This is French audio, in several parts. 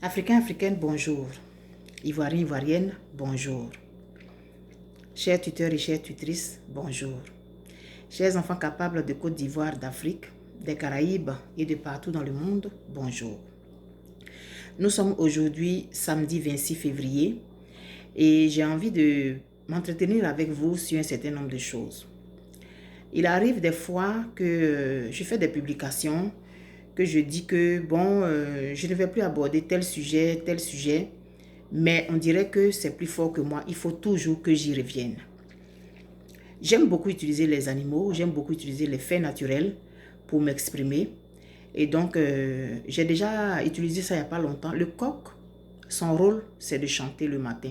Africains, Africaines, bonjour. Ivoiriens, Ivoiriennes, bonjour. Chers tuteurs et chères tutrices, bonjour. Chers enfants capables de Côte d'Ivoire, d'Afrique, des Caraïbes et de partout dans le monde, bonjour. Nous sommes aujourd'hui samedi 26 février et j'ai envie de m'entretenir avec vous sur un certain nombre de choses. Il arrive des fois que je fais des publications, que je dis que je ne vais plus aborder tel sujet, mais on dirait que c'est plus fort que moi, il faut toujours que j'y revienne. J'aime beaucoup utiliser les animaux, j'aime beaucoup utiliser les faits naturels pour m'exprimer. Et donc, j'ai déjà utilisé ça il n'y a pas longtemps. Le coq, son rôle, c'est de chanter le matin.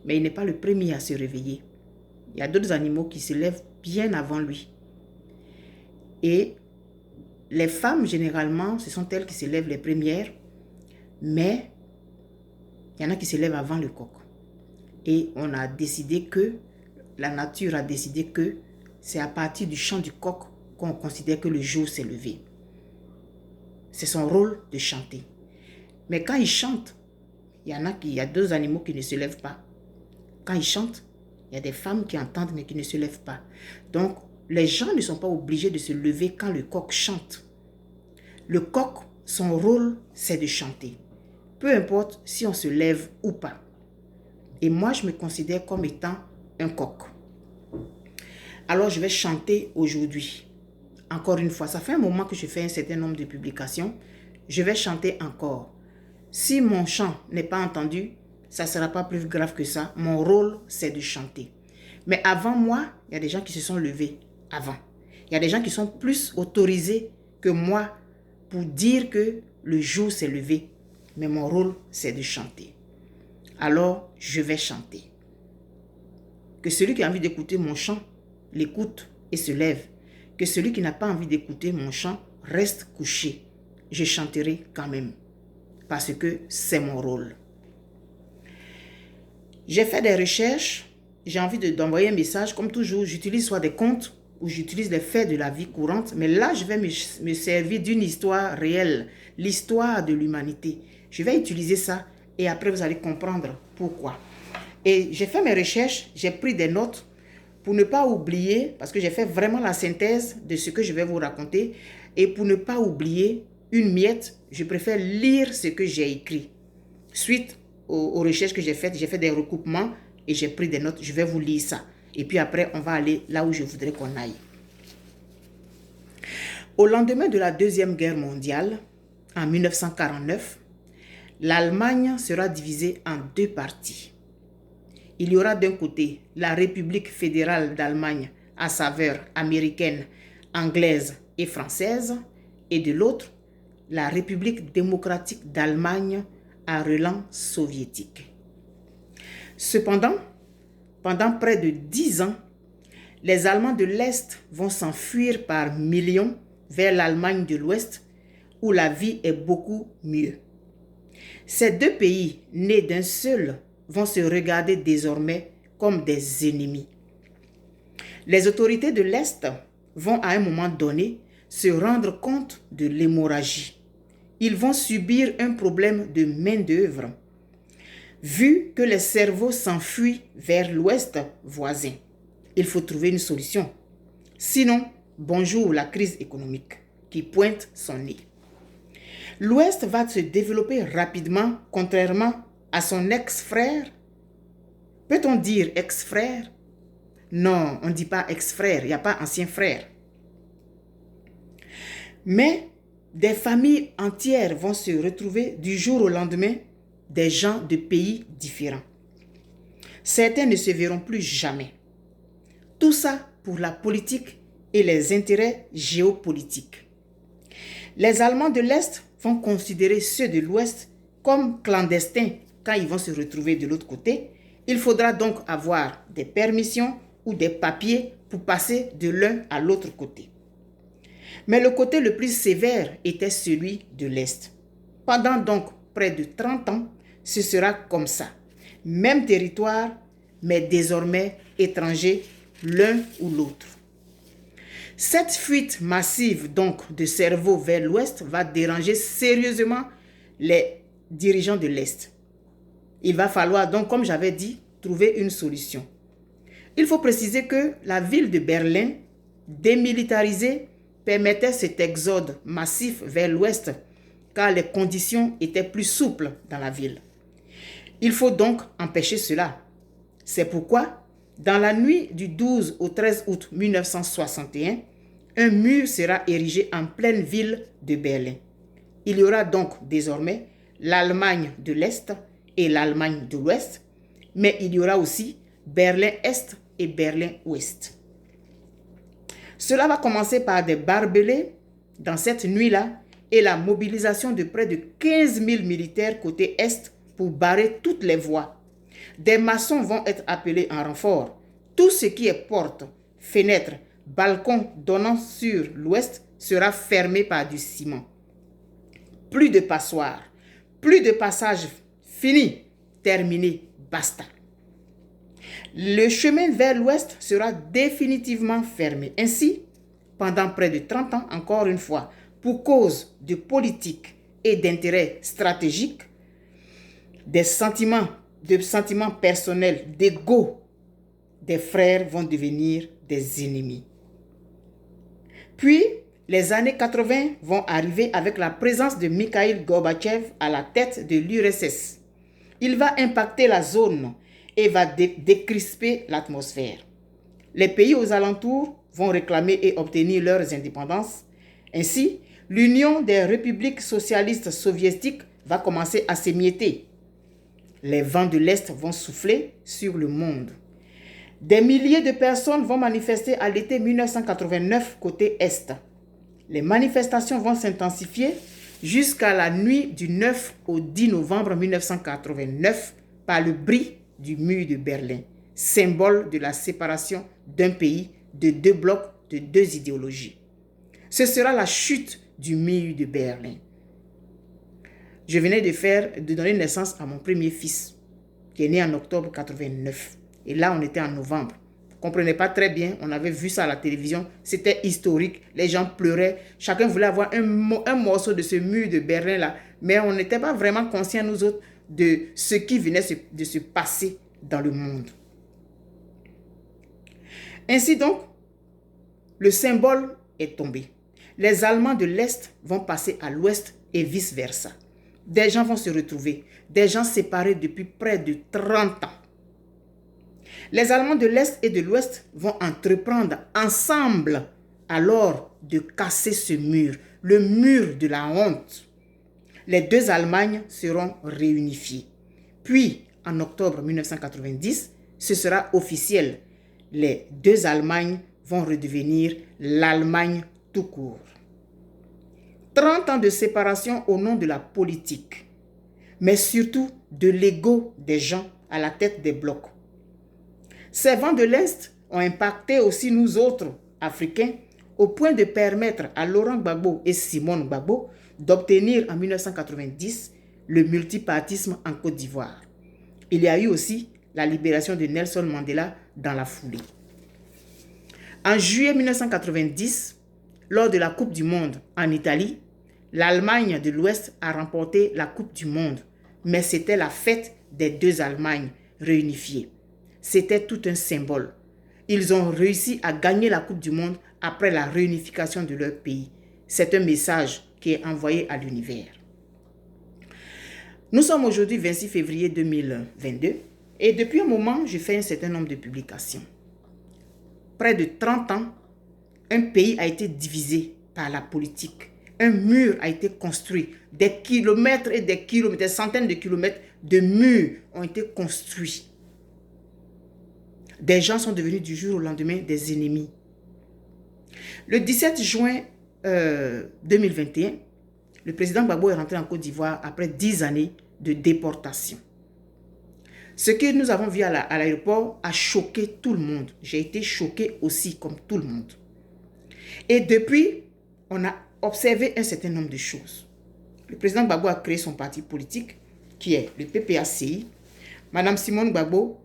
Mais il n'est pas le premier à se réveiller. Il y a d'autres animaux qui se lèvent bien avant lui. Et les femmes, généralement, ce sont elles qui se lèvent les premières. Mais il y en a qui se lèvent avant le coq. Et on a décidé que, la nature a décidé que c'est à partir du chant du coq qu'on considère que le jour s'est levé. C'est son rôle de chanter. Mais quand il chante, il y a deux animaux qui ne se lèvent pas. Quand il chante, il y a des femmes qui entendent mais qui ne se lèvent pas. Donc, les gens ne sont pas obligés de se lever quand le coq chante. Le coq, son rôle, c'est de chanter. Peu importe si on se lève ou pas. Et moi, je me considère comme étant un coq. Alors, je vais chanter aujourd'hui. Encore une fois, ça fait un moment que je fais un certain nombre de publications. Je vais chanter encore. Si mon chant n'est pas entendu, ça ne sera pas plus grave que ça. Mon rôle, c'est de chanter. Mais avant moi, il y a des gens qui se sont levés avant. Il y a des gens qui sont plus autorisés que moi pour dire que le jour s'est levé. Mais mon rôle, c'est de chanter. Alors, je vais chanter. Que celui qui a envie d'écouter mon chant, l'écoute et se lève. Que celui qui n'a pas envie d'écouter mon chant, reste couché. Je chanterai quand même. Parce que c'est mon rôle. J'ai fait des recherches. J'ai envie d'envoyer un message. Comme toujours, j'utilise soit des contes ou j'utilise les faits de la vie courante. Mais là, je vais me servir d'une histoire réelle. L'histoire de l'humanité. Je vais utiliser ça et après, vous allez comprendre pourquoi. Et j'ai fait mes recherches. J'ai pris des notes pour ne pas oublier, parce que j'ai fait vraiment la synthèse de ce que je vais vous raconter. Et pour ne pas oublier une miette, je préfère lire ce que j'ai écrit. Suite aux recherches que j'ai fait des recoupements et j'ai pris des notes. Je vais vous lire ça. Et puis après, on va aller là où je voudrais qu'on aille. Au lendemain de la Deuxième Guerre mondiale, en 1949, l'Allemagne sera divisée en deux parties. Il y aura d'un côté la République fédérale d'Allemagne à saveur américaine, anglaise et française, et de l'autre, la République démocratique d'Allemagne à relent soviétique. Cependant, pendant près de 10 ans, les Allemands de l'Est vont s'enfuir par millions vers l'Allemagne de l'Ouest, où la vie est beaucoup mieux. Ces deux pays, nés d'un seul, vont se regarder désormais comme des ennemis. Les autorités de l'Est vont à un moment donné se rendre compte de l'hémorragie. Ils vont subir un problème de main-d'œuvre, vu que les cerveaux s'enfuient vers l'Ouest voisin. Il faut trouver une solution. Sinon, bonjour la crise économique qui pointe son nez. L'Ouest va se développer rapidement, contrairement à son ex-frère. Peut-on dire ex-frère? Non, on ne dit pas ex-frère, il n'y a pas ancien frère. Mais des familles entières vont se retrouver du jour au lendemain, des gens de pays différents. Certains ne se verront plus jamais. Tout ça pour la politique et les intérêts géopolitiques. Les Allemands de l'Est vont considérer ceux de l'Ouest comme clandestins quand ils vont se retrouver de l'autre côté. Il faudra donc avoir des permissions ou des papiers pour passer de l'un à l'autre côté. Mais le côté le plus sévère était celui de l'Est. Pendant donc près de 30 ans, ce sera comme ça. Même territoire, mais désormais étrangers l'un ou l'autre. Cette fuite massive donc de cerveau vers l'Ouest va déranger sérieusement les dirigeants de l'Est. Il va falloir donc, comme j'avais dit, trouver une solution. Il faut préciser que la ville de Berlin, démilitarisée, permettait cet exode massif vers l'ouest car les conditions étaient plus souples dans la ville. Il faut donc empêcher cela. C'est pourquoi, dans la nuit du 12 au 13 août 1961, un mur sera érigé en pleine ville de Berlin. Il y aura donc désormais l'Allemagne de l'Est et l'Allemagne de l'Ouest, mais il y aura aussi Berlin-Est et Berlin-Ouest. Cela va commencer par des barbelés dans cette nuit-là et la mobilisation de près de 15 000 militaires côté Est pour barrer toutes les voies. Des maçons vont être appelés en renfort. Tout ce qui est porte, fenêtre, balcon donnant sur l'Ouest sera fermé par du ciment. Plus de passoires, plus de passages, fini, terminé, basta. Le chemin vers l'Ouest sera définitivement fermé. Ainsi, pendant près de 30 ans, encore une fois, pour cause de politique et d'intérêts stratégiques, des sentiments personnels, d'ego des frères vont devenir des ennemis. Puis, les années 80 vont arriver avec la présence de Mikhaïl Gorbatchev à la tête de l'URSS. Il va impacter la zone et va décrisper l'atmosphère. Les pays aux alentours vont réclamer et obtenir leurs indépendances. Ainsi, l'Union des républiques socialistes soviétiques va commencer à s'émietter. Les vents de l'Est vont souffler sur le monde. Des milliers de personnes vont manifester à l'été 1989 côté Est. Les manifestations vont s'intensifier jusqu'à la nuit du 9 au 10 novembre 1989 par le bris du mur de Berlin, symbole de la séparation d'un pays, de deux blocs, de deux idéologies. Ce sera la chute du mur de Berlin. Je venais de donner naissance à mon premier fils, qui est né en octobre 89. Et là, on était en novembre. Vous ne comprenez pas très bien, on avait vu ça à la télévision, c'était historique, les gens pleuraient, chacun voulait avoir un morceau de ce mur de Berlin-là, mais on n'était pas vraiment conscients, nous autres, de ce qui venait de se passer dans le monde. Ainsi donc, le symbole est tombé. Les Allemands de l'Est vont passer à l'Ouest et vice-versa. Des gens vont se retrouver, des gens séparés depuis près de 30 ans. Les Allemands de l'Est et de l'Ouest vont entreprendre ensemble alors de casser ce mur, le mur de la honte. Les deux Allemagnes seront réunifiées. Puis, en octobre 1990, ce sera officiel. Les deux Allemagnes vont redevenir l'Allemagne tout court. 30 ans de séparation au nom de la politique, mais surtout de l'ego des gens à la tête des blocs. Ces vents de l'Est ont impacté aussi nous autres, Africains, au point de permettre à Laurent Gbagbo et Simone Gbagbo d'obtenir en 1990 le multipartisme en Côte d'Ivoire. Il y a eu aussi la libération de Nelson Mandela dans la foulée. En juillet 1990, lors de la Coupe du Monde en Italie, l'Allemagne de l'Ouest a remporté la Coupe du Monde, mais c'était la fête des deux Allemagnes réunifiées. C'était tout un symbole. Ils ont réussi à gagner la Coupe du Monde après la réunification de leur pays. C'est un message qui est envoyé à l'univers. Nous sommes aujourd'hui 26 février 2022 et depuis un moment, je fais un certain nombre de publications. Près de 30 ans, un pays a été divisé par la politique. Un mur a été construit. Des kilomètres et des kilomètres, des centaines de kilomètres de murs ont été construits. Des gens sont devenus du jour au lendemain des ennemis. Le 17 juin 2021, le président Gbagbo est rentré en Côte d'Ivoire après 10 années de déportation. Ce que nous avons vu à l'aéroport a choqué tout le monde. J'ai été choqué aussi comme tout le monde. Et depuis, on a observé un certain nombre de choses. Le président Gbagbo a créé son parti politique qui est le PPACI. Madame Simone Gbagbo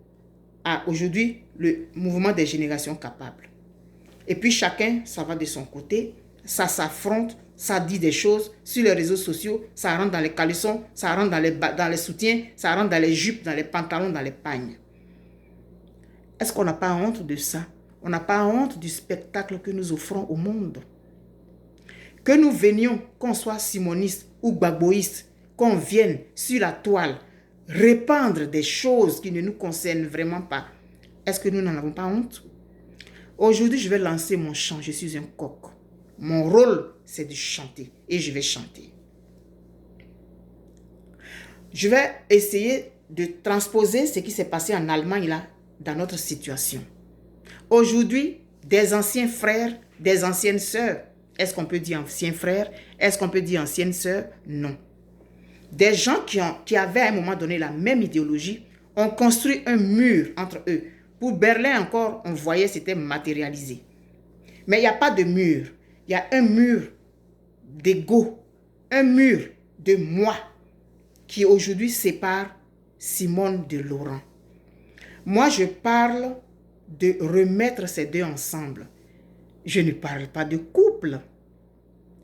a aujourd'hui le mouvement des générations capables. Et puis chacun, ça va de son côté, ça s'affronte ça dit des choses sur les réseaux sociaux, ça rentre dans les caleçons, ça rentre dans les soutiens, ça rentre dans les jupes, dans les pantalons, dans les pagnes. Est-ce qu'on n'a pas honte de ça? On n'a pas honte du spectacle que nous offrons au monde? Que nous venions, qu'on soit simoniste ou gbagboïste, qu'on vienne sur la toile répandre des choses qui ne nous concernent vraiment pas. Est-ce que nous n'en avons pas honte? Aujourd'hui, je vais lancer mon chant. Je suis un coq. Mon rôle, c'est de chanter. Et je vais chanter. Je vais essayer de transposer ce qui s'est passé en Allemagne là, dans notre situation. Aujourd'hui, des anciens frères, des anciennes sœurs. Est-ce qu'on peut dire anciens frères? Est-ce qu'on peut dire anciennes sœurs? Non. Des gens qui avaient à un moment donné la même idéologie ont construit un mur entre eux. Pour Berlin encore, on voyait c'était matérialisé. Mais il n'y a pas de mur. Il y a un mur d'ego, un mur de moi qui aujourd'hui sépare Simone de Laurent. Moi, je parle de remettre ces deux ensemble. Je ne parle pas de couple.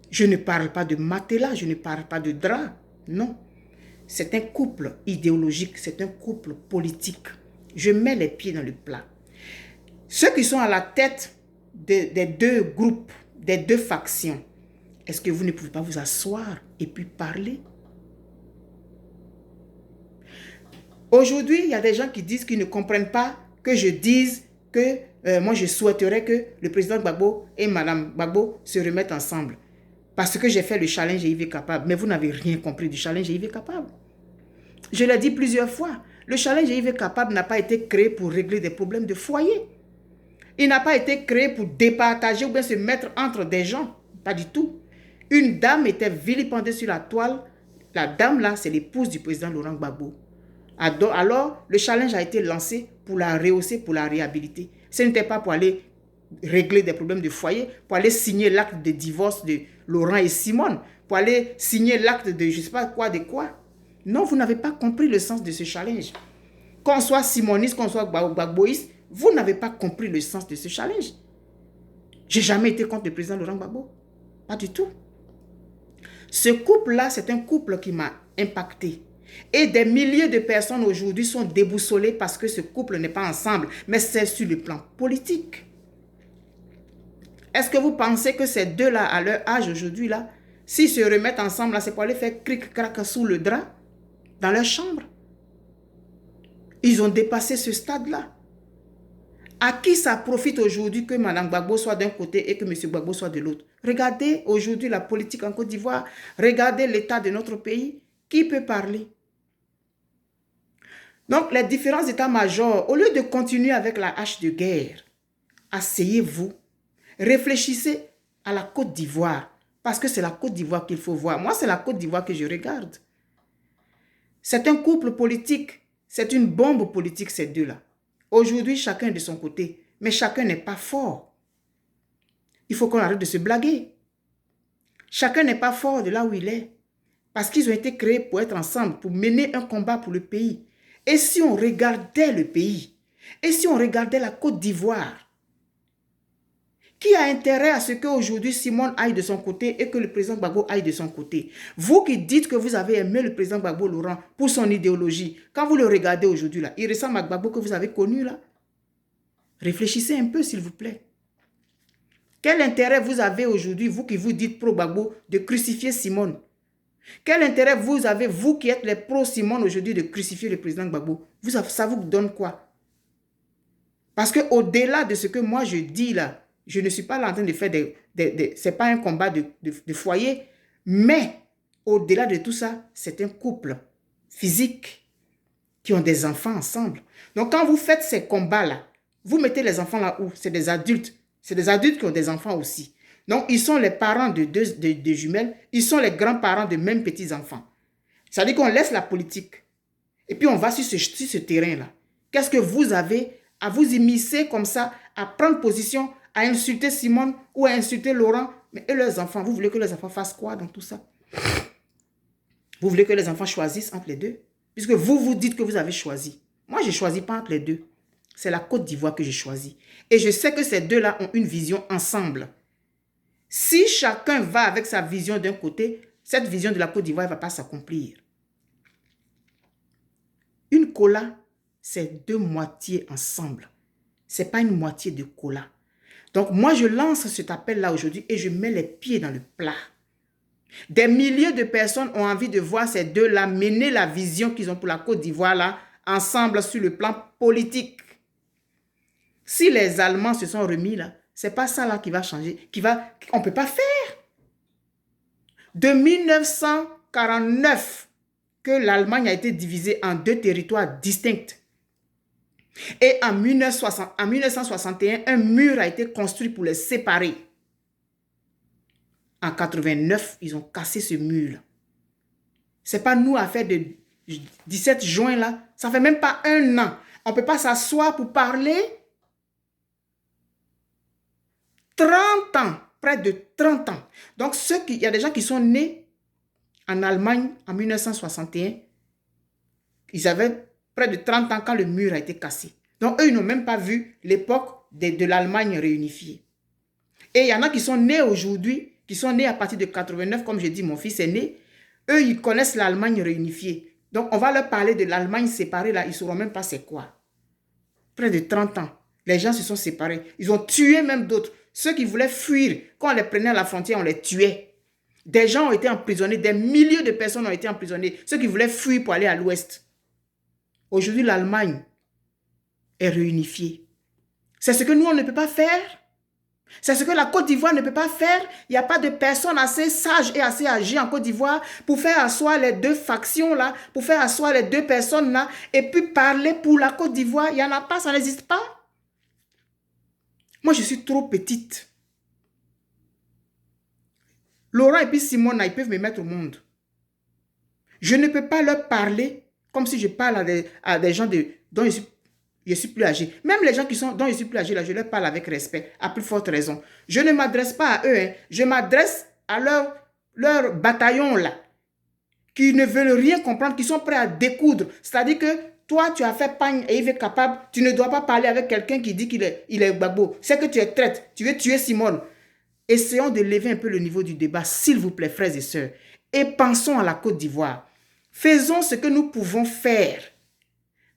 Je ne parle pas de matelas, je ne parle pas de drap. Non. C'est un couple idéologique, c'est un couple politique. Je mets les pieds dans le plat. Ceux qui sont à la tête des deux groupes, des deux factions, est-ce que vous ne pouvez pas vous asseoir et puis parler? Aujourd'hui, il y a des gens qui disent qu'ils ne comprennent pas que je dise que moi je souhaiterais que le président Gbagbo et Madame Gbagbo se remettent ensemble. Parce que j'ai fait le challenge EIV Capable. Mais vous n'avez rien compris du challenge EIV Capable. Je l'ai dit plusieurs fois. Le challenge EIV Capable n'a pas été créé pour régler des problèmes de foyer. Il n'a pas été créé pour départager ou bien se mettre entre des gens. Pas du tout. Une dame était vilipendée sur la toile. La dame là, c'est l'épouse du président Laurent Gbagbo. Alors, le challenge a été lancé pour la rehausser, pour la réhabiliter. Ce n'était pas pour aller régler des problèmes de foyer, pour aller signer l'acte de divorce de Laurent et Simone, pour aller signer l'acte de je ne sais pas quoi, de quoi. Non, vous n'avez pas compris le sens de ce challenge. Qu'on soit simoniste, qu'on soit gbagboïste, vous n'avez pas compris le sens de ce challenge. J'ai jamais été contre le président Laurent Gbagbo. Pas du tout. Ce couple-là, c'est un couple qui m'a impacté. Et des milliers de personnes aujourd'hui sont déboussolées parce que ce couple n'est pas ensemble, mais c'est sur le plan politique. Est-ce que vous pensez que ces deux-là, à leur âge aujourd'hui, là, s'ils se remettent ensemble, c'est pour aller faire cric-crac sous le drap, dans leur chambre? Ils ont dépassé ce stade-là. À qui ça profite aujourd'hui que Mme Gbagbo soit d'un côté et que M. Gbagbo soit de l'autre? Regardez aujourd'hui la politique en Côte d'Ivoire. Regardez l'état de notre pays. Qui peut parler? Donc, les différents états-majors, au lieu de continuer avec la hache de guerre, asseyez-vous, réfléchissez à la Côte d'Ivoire, parce que c'est la Côte d'Ivoire qu'il faut voir. Moi, c'est la Côte d'Ivoire que je regarde. C'est un couple politique, c'est une bombe politique, ces deux-là. Aujourd'hui, chacun de son côté, mais chacun n'est pas fort. Il faut qu'on arrête de se blaguer. Chacun n'est pas fort de là où il est, parce qu'ils ont été créés pour être ensemble, pour mener un combat pour le pays. Et si on regardait le pays, et si on regardait la Côte d'Ivoire, qui a intérêt à ce qu'aujourd'hui Simone aille de son côté et que le président Gbagbo aille de son côté? Vous qui dites que vous avez aimé le président Gbagbo Laurent pour son idéologie, quand vous le regardez aujourd'hui, là, il ressemble à Gbagbo que vous avez connu là. Réfléchissez un peu s'il vous plaît. Quel intérêt vous avez aujourd'hui, vous qui vous dites pro-Gbagbo, de crucifier Simone? Quel intérêt vous avez, vous qui êtes les pro-Simone aujourd'hui, de crucifier le président Gbagbo? Ça vous donne quoi? Parce qu'au-delà de ce que moi je dis là, je ne suis pas là en train de faire c'est pas un combat de foyer, mais au-delà de tout ça, c'est un couple physique qui ont des enfants ensemble. Donc quand vous faites ces combats-là, vous mettez les enfants là où? C'est des adultes. C'est des adultes qui ont des enfants aussi. Donc ils sont les parents de jumelles, ils sont les grands-parents de mêmes petits-enfants. Ça veut dire qu'on laisse la politique et puis on va sur ce terrain-là. Qu'est-ce que vous avez à vous immiscer comme ça, à prendre position, à insulter Simone ou à insulter Laurent? Mais et leurs enfants, vous voulez que les enfants fassent quoi dans tout ça? Vous voulez que les enfants choisissent entre les deux? Puisque vous dites que vous avez choisi. Moi, je ne choisis pas entre les deux. C'est la Côte d'Ivoire que j'ai choisi. Et je sais que ces deux-là ont une vision ensemble. Si chacun va avec sa vision d'un côté, cette vision de la Côte d'Ivoire ne va pas s'accomplir. Une cola, c'est deux moitiés ensemble. Ce n'est pas une moitié de cola. Donc, moi, je lance cet appel-là aujourd'hui et je mets les pieds dans le plat. Des milliers de personnes ont envie de voir ces deux-là mener la vision qu'ils ont pour la Côte d'Ivoire là, ensemble sur le plan politique. Si les Allemands se sont remis là, ce n'est pas ça là qui va changer, on ne peut pas faire. De 1949 que l'Allemagne a été divisée en deux territoires distincts. Et en 1961, un mur a été construit pour les séparer. En 89, ils ont cassé ce mur. Ce n'est pas nous à faire de 17 juin là. Ça ne fait même pas un an. On ne peut pas s'asseoir pour parler. 30 ans, près de 30 ans. Donc, il y a des gens qui sont nés en Allemagne en 1961. Ils avaient près de 30 ans quand le mur a été cassé. Donc, eux, ils n'ont même pas vu l'époque de l'Allemagne réunifiée. Et il y en a qui sont nés aujourd'hui, qui sont nés à partir de 89, comme je dis, mon fils est né. Eux, ils connaissent l'Allemagne réunifiée. Donc, on va leur parler de l'Allemagne séparée, là, ils ne sauront même pas c'est quoi. Près de 30 ans, les gens se sont séparés. Ils ont tué même d'autres. Ceux qui voulaient fuir, quand on les prenait à la frontière, on les tuait. Des gens ont été emprisonnés, des milliers de personnes ont été emprisonnées. Ceux qui voulaient fuir pour aller à l'ouest. Aujourd'hui, l'Allemagne est réunifiée. C'est ce que nous, on ne peut pas faire. C'est ce que la Côte d'Ivoire ne peut pas faire. Il n'y a pas de personnes assez sages et assez âgées en Côte d'Ivoire pour faire asseoir les deux factions là, pour faire asseoir les deux personnes là, et puis parler pour la Côte d'Ivoire. Il n'y en a pas, ça n'existe pas. Moi, je suis trop petite. Laurent et puis Simone, ils peuvent me mettre au monde. Je ne peux pas leur parler comme si je parle à des gens dont je suis plus âgé. Même les gens dont je suis plus âgé, là, je leur parle avec respect, à plus forte raison. Je ne m'adresse pas à eux, hein. Je m'adresse à leur bataillon là, qui ne veulent rien comprendre, qui sont prêts à découdre. C'est-à-dire que toi, tu as fait pagne et il est capable, tu ne dois pas parler avec quelqu'un qui dit qu'il est gbagbo. C'est que tu es traite, tu veux tuer Simone. Essayons de lever un peu le niveau du débat, s'il vous plaît, frères et sœurs. Et pensons à la Côte d'Ivoire. Faisons ce que nous pouvons faire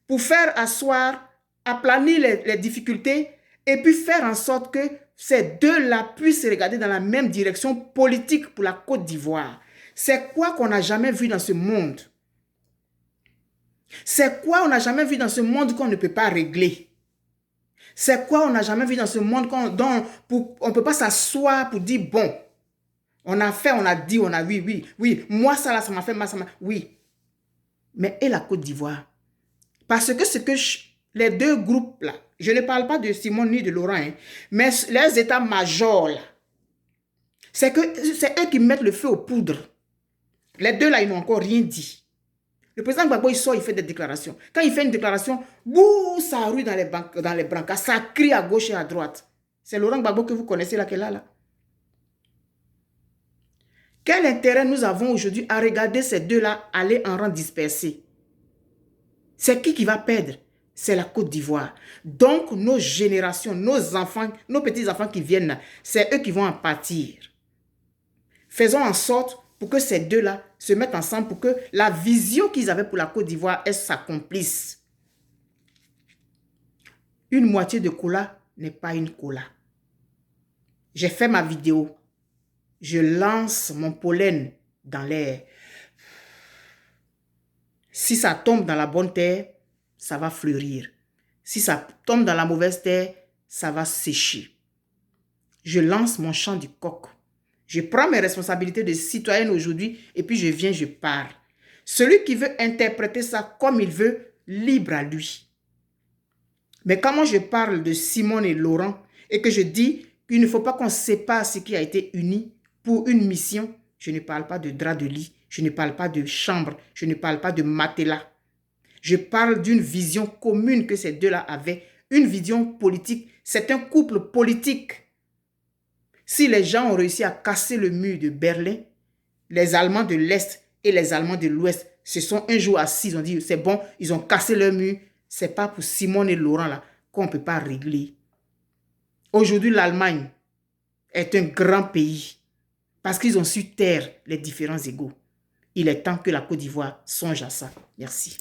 pour faire asseoir, aplanir les difficultés et puis faire en sorte que ces deux-là puissent se regarder dans la même direction politique pour la Côte d'Ivoire. C'est quoi qu'on n'a jamais vu dans ce monde? C'est quoi on n'a jamais vu dans ce monde qu'on ne peut pas régler? C'est quoi on n'a jamais vu dans ce monde on ne peut pas s'asseoir pour dire bon, on a fait, on a dit, on a oui, moi ça là, ça m'a fait mal, oui. Mais et la Côte d'Ivoire? Parce que les deux groupes là, je ne parle pas de Simone ni de Laurent, hein, mais les états-majors là, c'est eux qui mettent le feu aux poudres. Les deux là, ils n'ont encore rien dit. Le président Gbagbo, il sort, il fait des déclarations. Quand il fait une déclaration, bouh, ça rue dans les brancards, ça crie à gauche et à droite. C'est Laurent Gbagbo que vous connaissez là, qui est là. Quel intérêt nous avons aujourd'hui à regarder ces deux-là aller en rang dispersé? C'est qui va perdre? C'est la Côte d'Ivoire. Donc, nos générations, nos enfants, nos petits-enfants qui viennent là, c'est eux qui vont en pâtir. Faisons en sorte pour que ces deux-là se mettent ensemble, pour que la vision qu'ils avaient pour la Côte d'Ivoire, elle s'accomplisse. Une moitié de cola n'est pas une cola. J'ai fait ma vidéo. Je lance mon pollen dans l'air. Si ça tombe dans la bonne terre, ça va fleurir. Si ça tombe dans la mauvaise terre, ça va sécher. Je lance mon chant du coq. Je prends mes responsabilités de citoyenne aujourd'hui et puis je viens, je pars. Celui qui veut interpréter ça comme il veut, libre à lui. Mais quand moi je parle de Simone et Laurent et que je dis qu'il ne faut pas qu'on sépare ce qui a été uni pour une mission, je ne parle pas de drap de lit, je ne parle pas de chambre, je ne parle pas de matelas. Je parle d'une vision commune que ces deux-là avaient, une vision politique. C'est un couple politique. Si les gens ont réussi à casser le mur de Berlin, les Allemands de l'Est et les Allemands de l'Ouest se sont un jour assis, ils ont dit c'est bon, ils ont cassé leur mur. Ce n'est pas pour Simone et Laurent là qu'on ne peut pas régler. Aujourd'hui, l'Allemagne est un grand pays parce qu'ils ont su taire les différents égaux. Il est temps que la Côte d'Ivoire songe à ça. Merci.